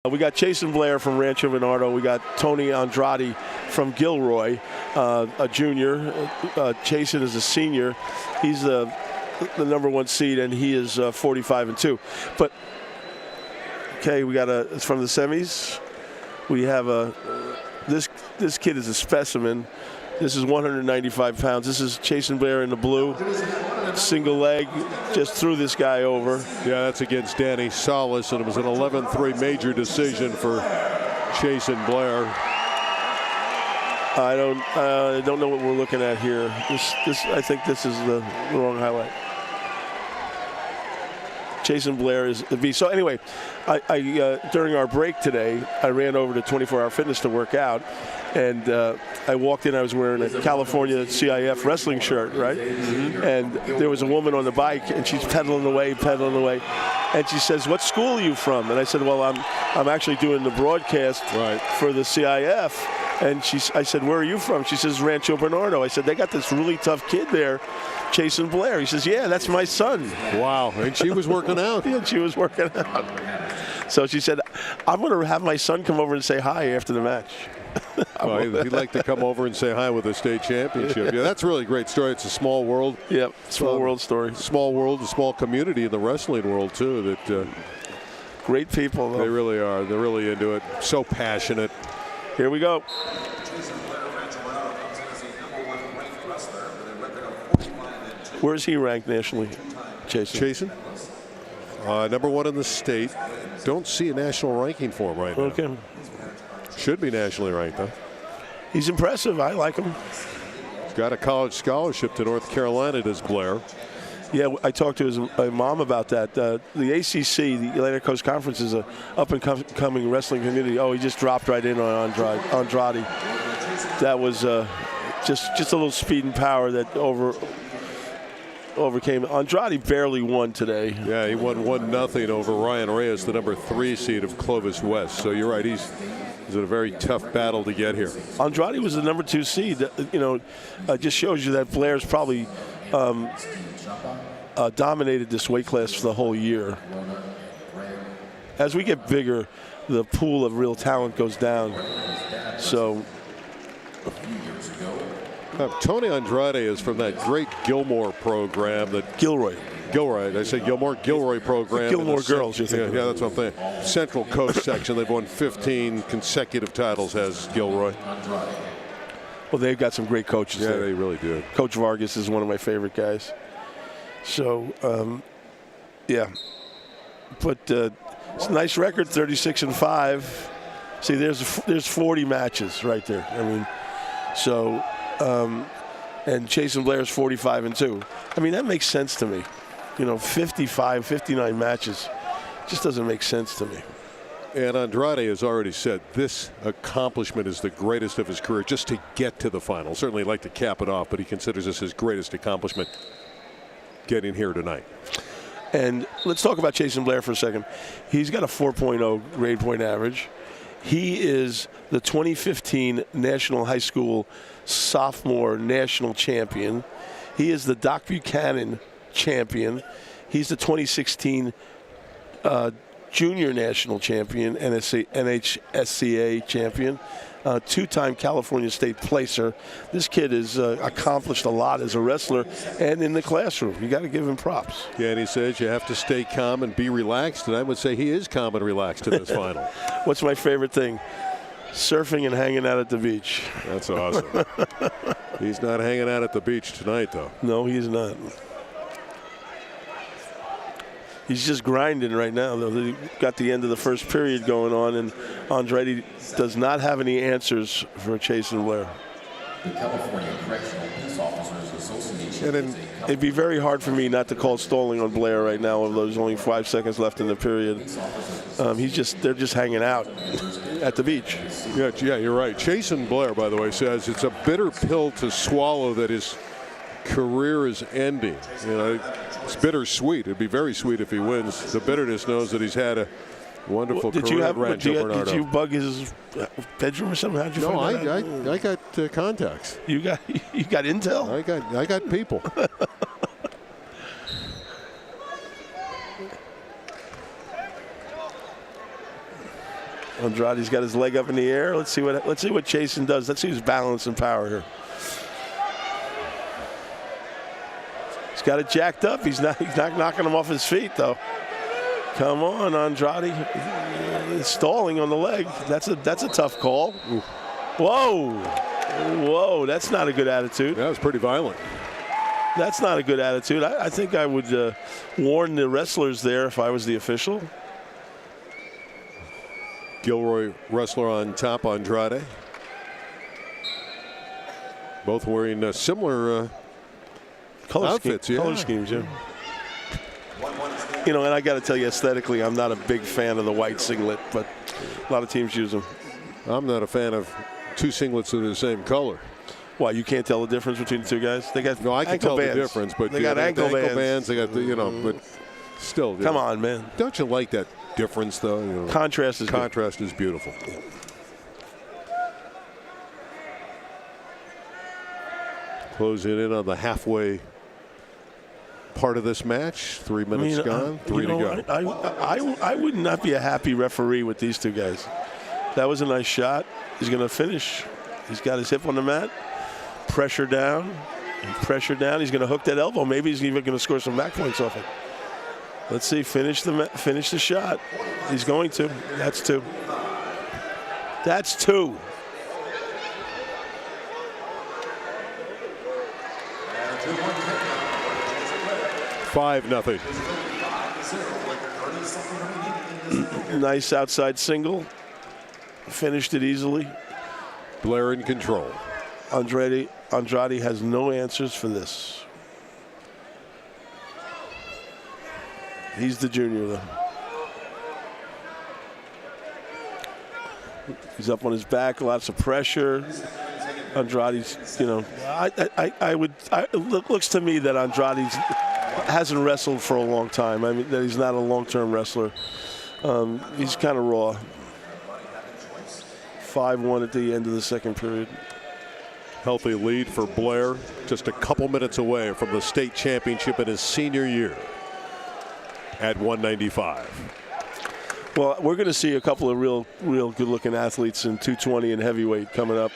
We got Chasen Blair from Rancho, Bernardo. We got Tony Andrade from Gilroy, a junior. Chasen is a senior. He's the #1 seed, and he is 45-2. But okay, we got it's from the semis. We have this kid is a specimen. This is 195 pounds. This is Chasen Blair in the blue. Single leg, just threw this guy over. Yeah, that's against Danny Solis, and it was an 11-3 major decision for Chasen Blair. I don't know what we're looking at here. I think this is the wrong highlight. Chasen Blair is the beast. So anyway, during our break today, I ran over to 24 Hour Fitness to work out, and I walked in. I was wearing a California CIF wrestling shirt, right? Mm-hmm. And there was a woman on the bike, and she's pedaling away, and she says, "What school are you from?" And I said, "Well, I'm actually doing the broadcast for the CIF." And I said, "Where are you from?" She says, "Rancho, Bernardo." I said, "They got this really tough kid there, Chasen Blair." He says, "Yeah, that's my son." Wow, and she was working out. Yeah, she was working out. So she said, "I'm going to have my son come over and say hi after the match." Well, he'd like to come over and say hi with the state championship. Yeah, that's a really great story. It's a small world. Yep, small world story. Small world, a small community in the wrestling world, too. That great people, though. They really are. They're really into it. So passionate. Here we go. Where is he ranked nationally, Chasen? #1 in the state. Don't see a national ranking for him right now. Okay. Should be nationally ranked, though. He's impressive. I like him. He's got a college scholarship to North Carolina, does Blair. Yeah, I talked to his mom about that. The ACC, the Atlantic Coast Conference, is a up-and-coming wrestling community. Oh, he just dropped right in on Andrade. That was just a little speed and power that overcame. Andrade barely won today. Yeah, he won 1-0 over Ryan Reyes, the #3 seed of Clovis West. So you're right, he's in a very tough battle to get here. Andrade was the #2 seed. Just shows you that Blair's probably dominated this weight class for the whole year. As we get bigger, the pool of real talent goes down. So Tony Andrade is from that great Gilmore program. Gilroy. I say Gilmore program. Gilmore Girls, you're thinking. Yeah, that's what I'm thinking. Central Coast section. They've won 15 consecutive titles, has Gilroy. Well, they've got some great coaches there. Yeah, they really do. Coach Vargas is one of my favorite guys. So, yeah. But it's a nice record, 36-5. See, there's 40 matches right there. I mean, so, and Chasen Blair's 45-2. I mean, that makes sense to me. 55, 59 matches just doesn't make sense to me. And Andrade has already said this accomplishment is the greatest of his career, just to get to the final. Certainly like to cap it off, but he considers this his greatest accomplishment getting here tonight. And let's talk about Chasen Blair for a second. He's got a 4.0 grade point average. He is the 2015 National High School Sophomore National Champion. He is the Doc Buchanan Champion. He's the 2016 Junior National Champion, NHSCA Champion, two-time California State Placer. This kid has accomplished a lot as a wrestler and in the classroom. You got to give him props. Yeah, and he says you have to stay calm and be relaxed, and I would say he is calm and relaxed in this final. What's my favorite thing? Surfing and hanging out at the beach. That's awesome. He's not hanging out at the beach tonight, though. No, he's not. He's just grinding right now, though. They got the end of the first period going on, and Andrade does not have any answers for Chasen Blair. The California Correctional Police Officers Association. And it'd be very hard for me not to call stalling on Blair right now, although there's only 5 seconds left in the period. They're just hanging out at the beach. Yeah, you're right. Chasen Blair, by the way, says it's a bitter pill to swallow that his career is ending. It's bittersweet. It'd be very sweet if he wins. The bitterness knows that he's had a wonderful career at Rancho Bernardo. Did you bug his bedroom or something? How'd you find that out? I got contacts. You got intel? I got people. Andrade's got his leg up in the air. Let's see what Chasen does. Let's see his balance and power here. He's got it jacked up. He's not knocking him off his feet though. Come on, Andrade. He's stalling on the leg. That's a tough call. Ooh. Whoa, that's not a good attitude. That was pretty violent. That's not a good attitude. I think I would warn the wrestlers there if I was the official. Gilroy wrestler on top, Andrade. Both wearing similar outfits. Color schemes, yeah. You know, and I got to tell you, aesthetically, I'm not a big fan of the white singlet, but a lot of teams use them. I'm not a fan of two singlets that are the same color. Why, you can't tell the difference between the two guys? They got I can tell bands. the difference, but they got ankle bands. They got the, but still. Come on, man. Don't you like that difference, though? Contrast is beautiful. Closing in on the halfway part of this match. 3 minutes gone. 3 to go. I would not be a happy referee with these two guys. That was a nice shot. He's going to finish. He's got his hip on the mat. Pressure down. Pressure down. He's going to hook that elbow. Maybe he's even going to score some back points off it. Let's see. Finish the shot. He's going to. That's two. That's two. Five, nothing. Nice outside single. Finished it easily. Blair in control. Andrade has no answers for this. He's the junior, though. He's up on his back, lots of pressure. Andrade's, it looks to me that Andrade hasn't wrestled for a long time. I mean, that he's not a long-term wrestler. He's kind of raw. 5-1 at the end of the second period. Healthy lead for Blair, just a couple minutes away from the state championship in his senior year at 195. Well, we're going to see a couple of real good-looking athletes in 220 and heavyweight coming up,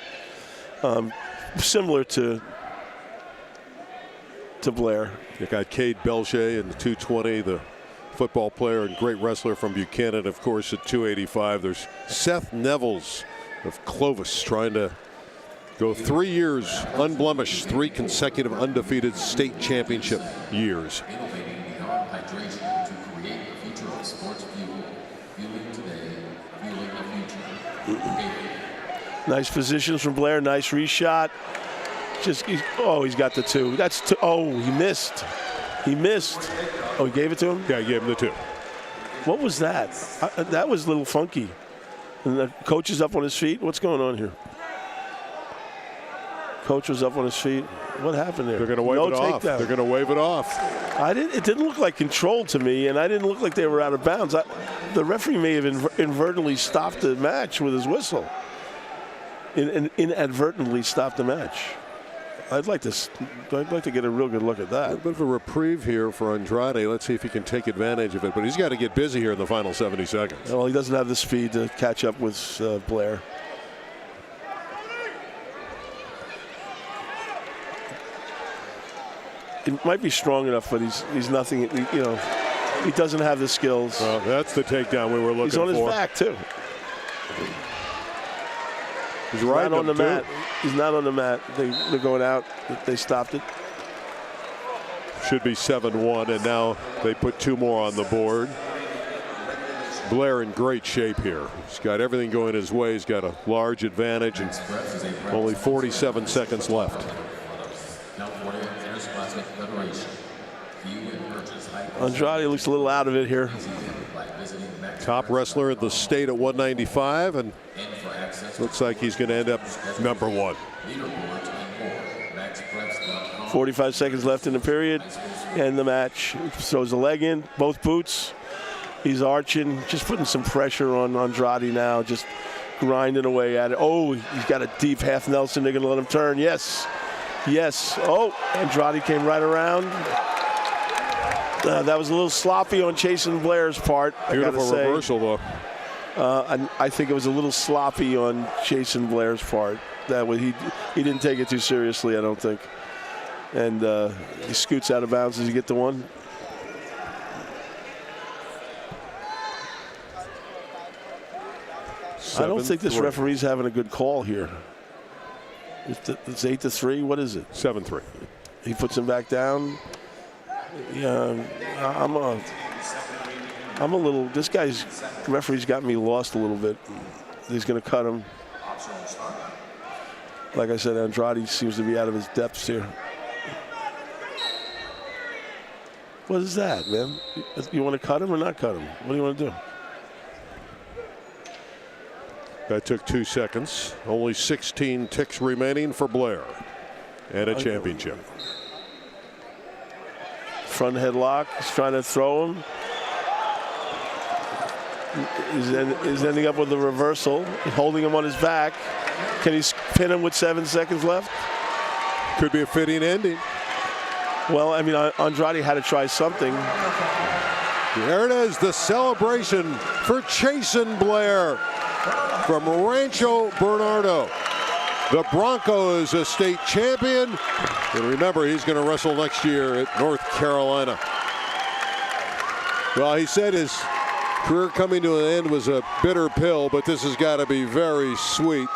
similar to Blair. You got Cade Belcher in the 220, the football player and great wrestler from Buchanan, of course, at 285. There's Seth Nevels of Clovis trying to go 3 years unblemished, 3 consecutive undefeated state championship years. Innovating beyond hydration to create the future of sports fuel. Fueling today, fueling the future. Nice positions from Blair. Nice reshot. He's got the two. That's two. Oh, he missed. He missed. Oh, he gave it to him? Yeah, he gave him the 2. What was that? That was a little funky. And the coach is up on his feet. What's going on here? Coach was up on his feet. What happened there? They're going to wave it off. They're going to wave it off. It didn't look like control to me, and I didn't look like they were out of bounds. The referee may have inadvertently stopped the match with his whistle. Inadvertently stopped the match. I'd like to get a real good look at that. A bit of a reprieve here for Andrade. Let's see if he can take advantage of it. But he's got to get busy here in the final 70 seconds. Well, he doesn't have the speed to catch up with Blair. It might be strong enough, but he's nothing. He doesn't have the skills. Well, that's the takedown we were looking for. He's on his back too. He's right on the mat. He's not on the mat. They're going out. They stopped it. Should be 7-1, and now they put 2 more on the board. Blair in great shape here. He's got everything going his way. He's got a large advantage, and only 47 seconds left. Andrade looks a little out of it here. Top wrestler in the state at 195, and looks like he's going to end up number 1. 45 seconds left in the period, and the match. Throws the leg in, both boots. He's arching, just putting some pressure on Andrade now, just grinding away at it. Oh, he's got a deep half Nelson. They're going to let him turn. Yes. Oh, Andrade came right around. That was a little sloppy on Chasen Blair's part. Beautiful reversal, though. And I think it was a little sloppy on Chasen Blair's part. That way he didn't take it too seriously, I don't think. And he scoots out of bounds. Does he get the one? I don't think this referee's having a good call here. It's 8-3. What is it? 7-3. He puts him back down. Yeah, I'm a little. This guy's referee's got me lost a little bit. He's going to cut him. Like I said, Andrade seems to be out of his depths here. What is that, man? You want to cut him or not cut him? What do you want to do? That took 2 seconds. Only 16 ticks remaining for Blair. And a championship. Front headlock. He's trying to throw him. He's ending up with a reversal. Holding him on his back. Can he pin him with 7 seconds left? Could be a fitting ending. Well, I mean, Andrade had to try something. There it is, the celebration for Chasen Blair from Rancho, Bernardo. The Broncos a state champion. And remember, he's going to wrestle next year at North Carolina. Well, he said his career coming to an end was a bitter pill, but this has got to be very sweet.